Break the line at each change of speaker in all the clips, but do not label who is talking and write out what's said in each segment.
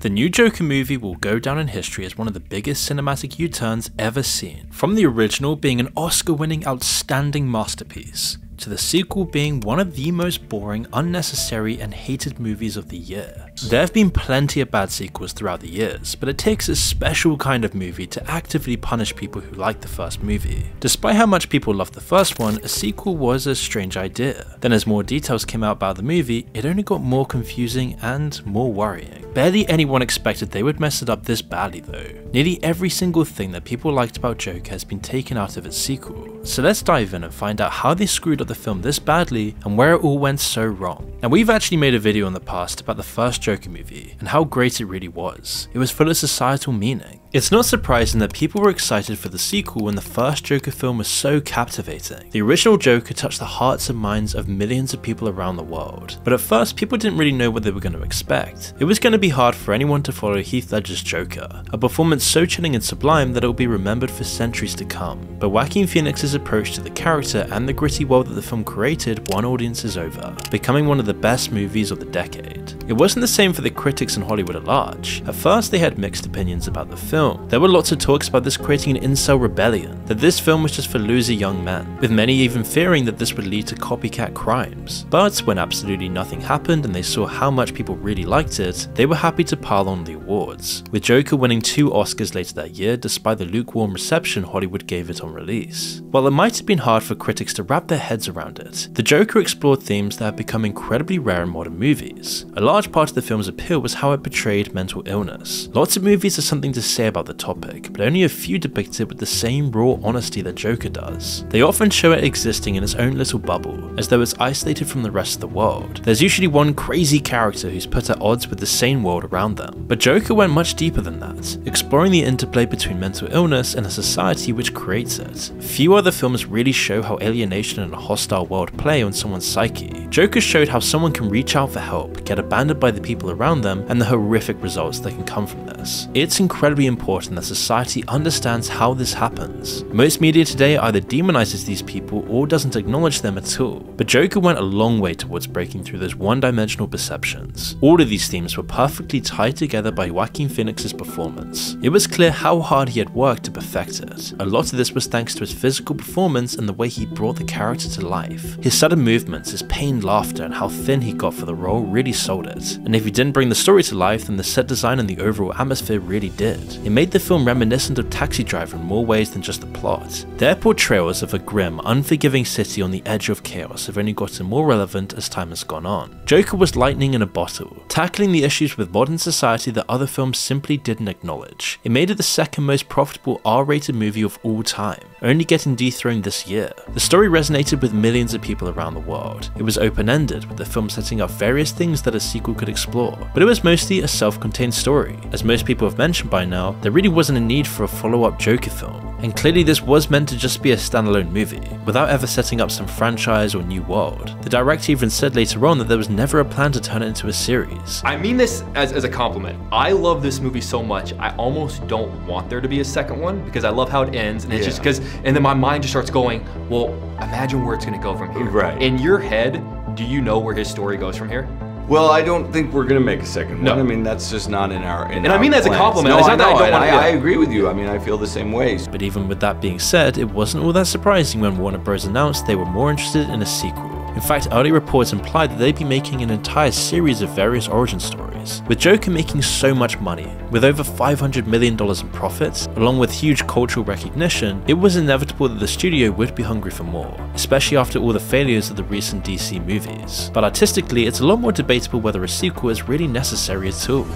The new Joker movie will go down in history as one of the biggest cinematic U-turns ever seen, from the original being an Oscar-winning outstanding masterpiece, to the sequel being one of the most boring, unnecessary and hated movies of the year. There have been plenty of bad sequels throughout the years, but it takes a special kind of movie to actively punish people who like the first movie. Despite how much people loved the first one, a sequel was a strange idea. Then as more details came out about the movie, it only got more confusing and more worrying. Barely anyone expected they would mess it up this badly though. Nearly every single thing that people liked about Joker has been taken out of its sequel. So let's dive in and find out how they screwed up the film this badly and where it all went so wrong. Now we've actually made a video in the past about the first Joker movie and how great it really was. It was full of societal meaning. It's not surprising that people were excited for the sequel when the first Joker film was so captivating. The original Joker touched the hearts and minds of millions of people around the world, but at first people didn't really know what they were going to expect. It was going to be hard for anyone to follow Heath Ledger's Joker, a performance so chilling and sublime that it will be remembered for centuries to come. But Joaquin Phoenix's approach to the character and the gritty world that the film created won audiences over, becoming one of the best movies of the decade. It wasn't the same for the critics in Hollywood at large. At first they had mixed opinions about the film. There were lots of talks about this creating an incel rebellion, that this film was just for loser young men, with many even fearing that this would lead to copycat crimes. But when absolutely nothing happened and they saw how much people really liked it, they were happy to pile on the awards, with Joker winning 2 Oscars later that year despite the lukewarm reception Hollywood gave it on release. While it might have been hard for critics to wrap their heads around it, the Joker explored themes that have become incredibly rare in modern movies. A large part of the film's appeal was how it portrayed mental illness. Lots of movies have something to say about the topic, but only a few depict it with the same raw honesty that Joker does. They often show it existing in its own little bubble, as though it's isolated from the rest of the world. There's usually one crazy character who's put at odds with the sane world around them, but Joker went much deeper than that, exploring the interplay between mental illness and a society which creates it. Few other films really show how alienation and a hostile world play on someone's psyche. Joker showed how someone can reach out for help, get abandoned by the people around them, and the horrific results that can come from this. It's incredibly important that society understands how this happens. Most media today either demonizes these people or doesn't acknowledge them at all, but Joker went a long way towards breaking through those one-dimensional perceptions. All of these themes were perfectly tied together by Joaquin Phoenix's performance. It was clear how hard he had worked to perfect it. A lot of this was thanks to his physical performance and the way he brought the character to life. His sudden movements, his pained laughter, and how thin he got for the role really sold it. And if he didn't bring the story to life, then the set design and the overall atmosphere really did. It made the film reminiscent of Taxi Driver in more ways than just the plot. Their portrayals of a grim, unforgiving city on the edge of chaos have only gotten more relevant as time has gone on. Joker was lightning in a bottle, tackling the issues with modern society that other films simply didn't acknowledge. It made it the second most profitable R-rated movie of all time, only getting dethroned this year. The story resonated with millions of people around the world. It was open-ended, with the film setting up various things that a sequel could explore, but it was mostly a self-contained story. As most people have mentioned by now, there really wasn't a need for a follow-up Joker film, and clearly this was meant to just be a standalone movie, without ever setting up some franchise or new world. The director even said later on that there was never a plan to turn it into a series.
I mean this as a compliment. I love this movie so much, I almost don't want there to be a second one, because I love how it ends, and it's just because, and then my mind just starts going, well, imagine where it's gonna go from here.
Right.
In your head, do you know where his story goes from here?
Well, I don't think we're gonna make a second one. I mean, that's just not in our
And I mean that as a compliment.
No,
it's not that I don't want to.
I agree with you. I mean, I feel the same way.
But even with that being said, it wasn't all that surprising when Warner Bros. Announced they were more interested in a sequel. In fact, early reports implied that they'd be making an entire series of various origin stories. With Joker making so much money, with over $500 million in profits, along with huge cultural recognition, it was inevitable that the studio would be hungry for more, especially after all the failures of the recent DC movies. But artistically, it's a lot more debatable whether a sequel is really necessary at all.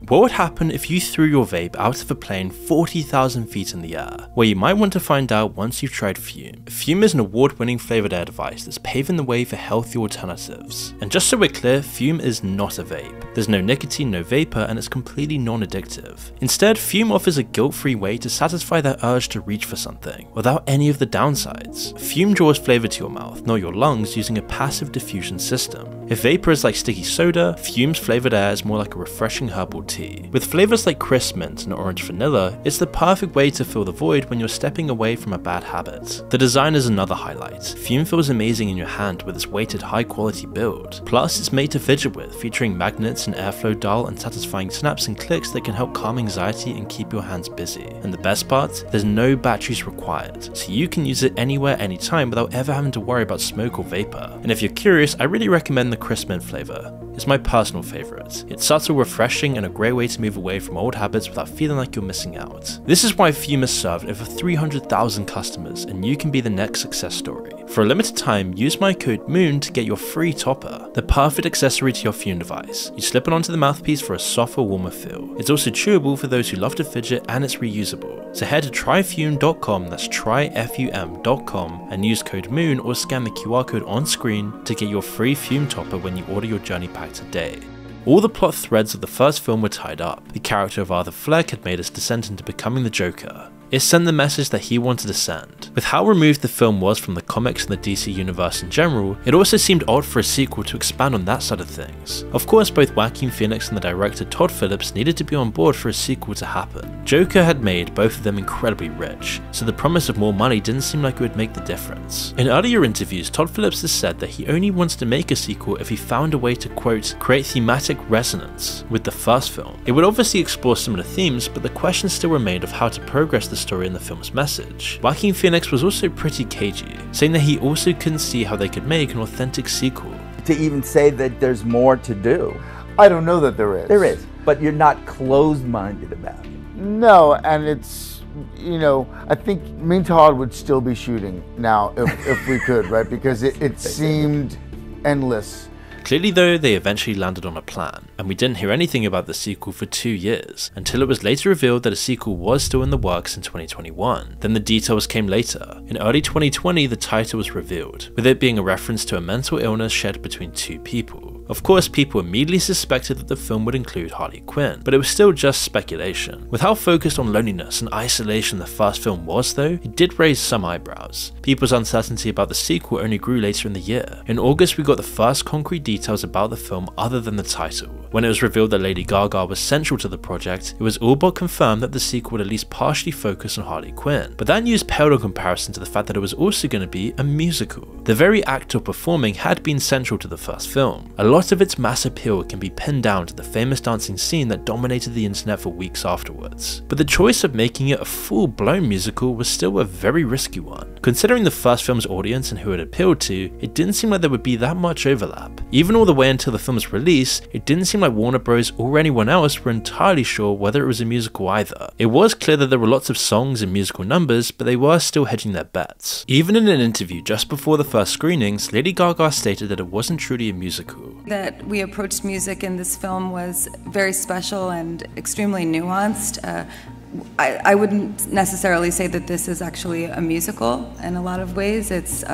What would happen if you threw your vape out of a plane 40,000 feet in the air? Well, you might want to find out once you've tried Fume. Fume is an award-winning flavoured air device that's paving the way for healthy alternatives. And just so we're clear, Fume is not a vape. There's no nicotine, no vapour, and it's completely non-addictive. Instead, Fume offers a guilt-free way to satisfy that urge to reach for something, without any of the downsides. Fume draws flavour to your mouth, not your lungs, using a passive diffusion system. If vapor is like sticky soda, fumes flavored air is more like a refreshing herbal tea. With flavors like crisp mint and orange vanilla, it's the perfect way to fill the void when you're stepping away from a bad habit. The design is another highlight. Fume feels amazing in your hand with its weighted high quality build. Plus, it's made to fidget with, featuring magnets and airflow dull and satisfying snaps and clicks that can help calm anxiety and keep your hands busy. And the best part, there's no batteries required, so you can use it anywhere, anytime without ever having to worry about smoke or vapor. And if you're curious, I really recommend the crisp mint flavor. It's my personal favourite. It's subtle, refreshing, and a great way to move away from old habits without feeling like you're missing out. This is why Fume has served over 300,000 customers, and you can be the next success story. For a limited time, use my code MOON to get your free topper, the perfect accessory to your Fume device. You slip it onto the mouthpiece for a softer, warmer feel. It's also chewable for those who love to fidget, and it's reusable. So head to tryfume.com, that's tryfum.com, and use code MOON or scan the QR code on screen to get your free Fume topper when you order your journey pack today. All the plot threads of the first film were tied up. The character of Arthur Fleck had made his descent into becoming the Joker. It sent the message that he wanted to send. With how removed the film was from the comics and the DC universe in general, it also seemed odd for a sequel to expand on that side of things. Of course, both Joaquin Phoenix and the director Todd Phillips needed to be on board for a sequel to happen. Joker had made both of them incredibly rich, so the promise of more money didn't seem like it would make the difference. In earlier interviews, Todd Phillips has said that he only wants to make a sequel if he found a way to, quote, create thematic resonance with the first film. It would obviously explore similar themes, but the question still remained of how to progress the story in the film's message. Joaquin Phoenix was also pretty cagey, saying that he also couldn't see how they could make an authentic sequel.
To even say that there's more to do.
I don't know that there is.
There is, but you're not closed-minded about it.
No, and it's, you know, I think me and Todd would still be shooting now if we could, right? Because it seemed endless.
Clearly though, they eventually landed on a plan, and we didn't hear anything about the sequel for 2 years, until it was later revealed that a sequel was still in the works in 2021. Then the details came later. In early 2020, the title was revealed, with it being a reference to a mental illness shared between two people. Of course, people immediately suspected that the film would include Harley Quinn, but it was still just speculation. With how focused on loneliness and isolation the first film was though, it did raise some eyebrows. People's uncertainty about the sequel only grew later in the year. In August, we got the first concrete details about the film other than the title. When it was revealed that Lady Gaga was central to the project, it was all but confirmed that the sequel would at least partially focus on Harley Quinn. But that news paled in comparison to the fact that it was also going to be a musical. The very act of performing had been central to the first film. A lot of its mass appeal can be pinned down to the famous dancing scene that dominated the internet for weeks afterwards. But the choice of making it a full-blown musical was still a very risky one. Considering the first film's audience and who it appealed to, it didn't seem like there would be that much overlap. Even all the way until the film's release, it didn't seem like Warner Bros. Or anyone else were entirely sure whether it was a musical either. It was clear that there were lots of songs and musical numbers, but they were still hedging their bets. Even in an interview just before the first screenings, Lady Gaga stated that it wasn't truly a musical.
That we approached music in this film was very special and extremely nuanced. I wouldn't necessarily say that this is actually a musical in a lot of ways. It's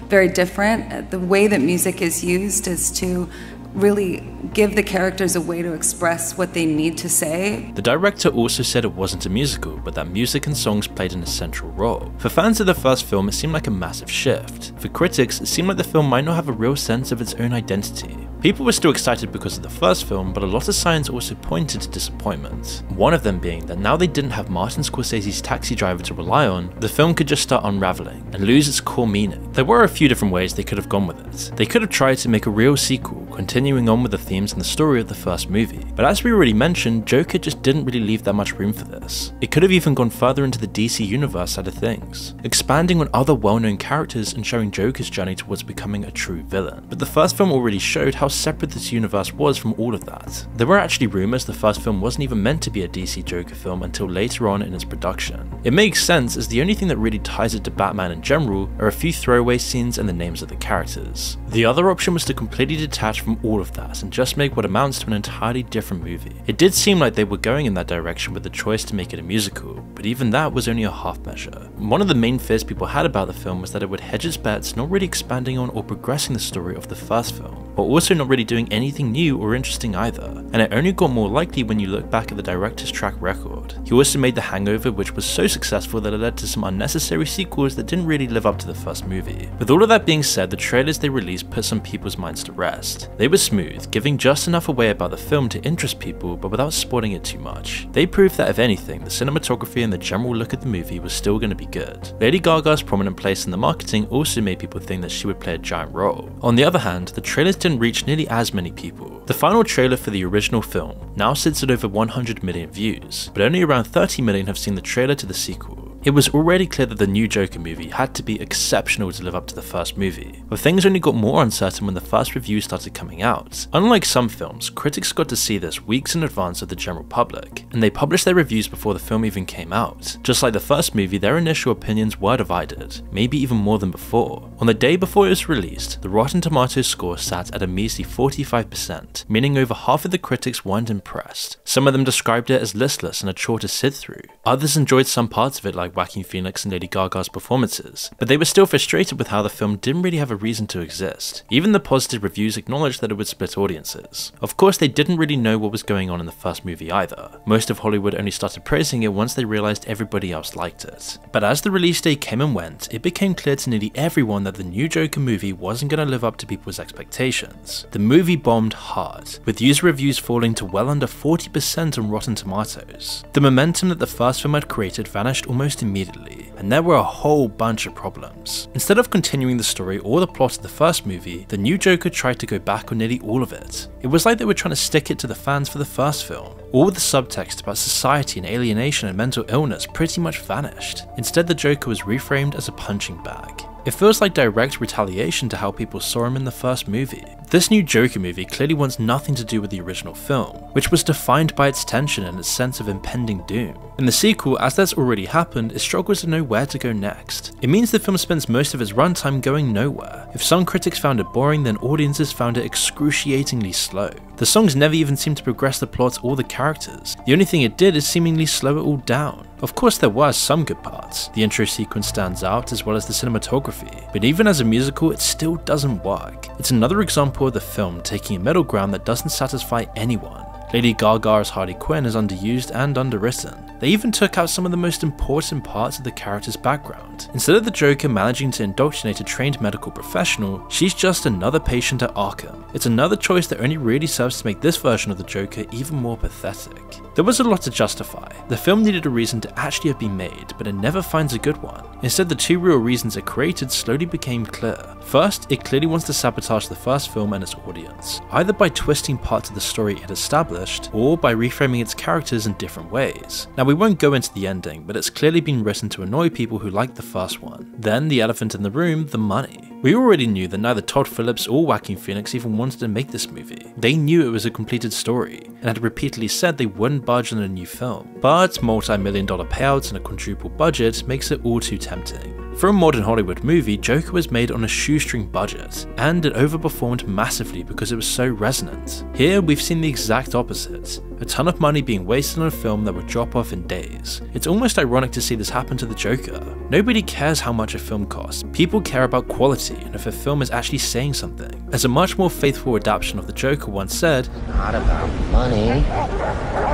very different. The way that music is used is to really give the characters a way to express what they need to say.
The director also said it wasn't a musical, but that music and songs played an essential role. For fans of the first film, it seemed like a massive shift. For critics, it seemed like the film might not have a real sense of its own identity. People were still excited because of the first film, but a lot of signs also pointed to disappointment. One of them being that now they didn't have Martin Scorsese's Taxi Driver to rely on, the film could just start unraveling and lose its core meaning. There were a few different ways they could have gone with it. They could have tried to make a real sequel, continuing on with the themes and the story of the first movie. But as we already mentioned, Joker just didn't really leave that much room for this. It could have even gone further into the DC universe side of things, expanding on other well-known characters and showing Joker's journey towards becoming a true villain. But the first film already showed how separate this universe was from all of that. There were actually rumors the first film wasn't even meant to be a DC Joker film until later on in its production. It makes sense, as the only thing that really ties it to Batman in general are a few throwaway scenes and the names of the characters. The other option was to completely detach from all of that and just make what amounts to an entirely different movie. It did seem like they were going in that direction with the choice to make it a musical, but even that was only a half measure. One of the main fears people had about the film was that it would hedge its bets, not really expanding on or progressing the story of the first film. while also not really doing anything new or interesting either, and it only got more likely when you look back at the director's track record. He also made The Hangover, which was so successful that it led to some unnecessary sequels that didn't really live up to the first movie. With all of that being said, the trailers they released put some people's minds to rest. They were smooth, giving just enough away about the film to interest people but without spoiling it too much. They proved that if anything, the cinematography and the general look of the movie was still going to be good. Lady Gaga's prominent place in the marketing also made people think that she would play a giant role. On the other hand, the trailers didn't reach nearly as many people. The final trailer for the original film now sits at over 100 million views, but only around 30 million have seen the trailer to the sequel. It was already clear that the new Joker movie had to be exceptional to live up to the first movie, but things only got more uncertain when the first reviews started coming out. Unlike some films, critics got to see this weeks in advance of the general public, and they published their reviews before the film even came out. Just like the first movie, their initial opinions were divided, maybe even more than before. On the day before it was released, the Rotten Tomatoes score sat at a measly 45%, meaning over half of the critics weren't impressed. Some of them described it as listless and a chore to sit through. Others enjoyed some parts of it, like Joaquin Phoenix and Lady Gaga's performances, but they were still frustrated with how the film didn't really have a reason to exist. Even the positive reviews acknowledged that it would split audiences. Of course, they didn't really know what was going on in the first movie either. Most of Hollywood only started praising it once they realized everybody else liked it. But as the release date came and went, it became clear to nearly everyone that the new Joker movie wasn't going to live up to people's expectations. The movie bombed hard, with user reviews falling to well under 40% on Rotten Tomatoes. The momentum that the first film had created vanished almost immediately, and there were a whole bunch of problems. Instead of continuing the story or the plot of the first movie, the new Joker tried to go back on nearly all of it. It was like they were trying to stick it to the fans for the first film. All the subtext about society and alienation and mental illness pretty much vanished. Instead, the Joker was reframed as a punching bag. It feels like direct retaliation to how people saw him in the first movie. This new Joker movie clearly wants nothing to do with the original film, which was defined by its tension and its sense of impending doom. In the sequel, as that's already happened, it struggles to know where to go next. It means the film spends most of its runtime going nowhere. If some critics found it boring, then audiences found it excruciatingly slow. The songs never even seemed to progress the plot or the characters. The only thing it did is seemingly slow it all down. Of course, there were some good parts. The intro sequence stands out, as well as the cinematography, but even as a musical, it still doesn't work. It's another example of the film taking a middle ground that doesn't satisfy anyone. Lady Gaga as Harley Quinn is underused and underwritten. They even took out some of the most important parts of the character's background. Instead of the Joker managing to indoctrinate a trained medical professional, she's just another patient at Arkham. It's another choice that only really serves to make this version of the Joker even more pathetic. There was a lot to justify. The film needed a reason to actually have been made, but it never finds a good one. Instead, the two real reasons it created slowly became clear. First, it clearly wants to sabotage the first film and its audience, either by twisting parts of the story it established, or by reframing its characters in different ways. Now, we won't go into the ending, but it's clearly been written to annoy people who liked the first one. Then, the elephant in the room, the money. We already knew that neither Todd Phillips or Joaquin Phoenix even wanted to make this movie. They knew it was a completed story, and had repeatedly said they wouldn't budge on a new film. But multi-million-dollar payouts and a quadruple budget makes it all too tempting. For a modern Hollywood movie, Joker was made on a shoestring budget, and it overperformed massively because it was so resonant. Here, we've seen the exact opposite. A ton of money being wasted on a film that would drop off in days. It's almost ironic to see this happen to the Joker. Nobody cares how much a film costs. People care about quality and if a film is actually saying something. As a much more faithful adaptation of the Joker once said,
"It's not about money,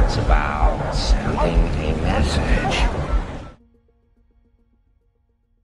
it's about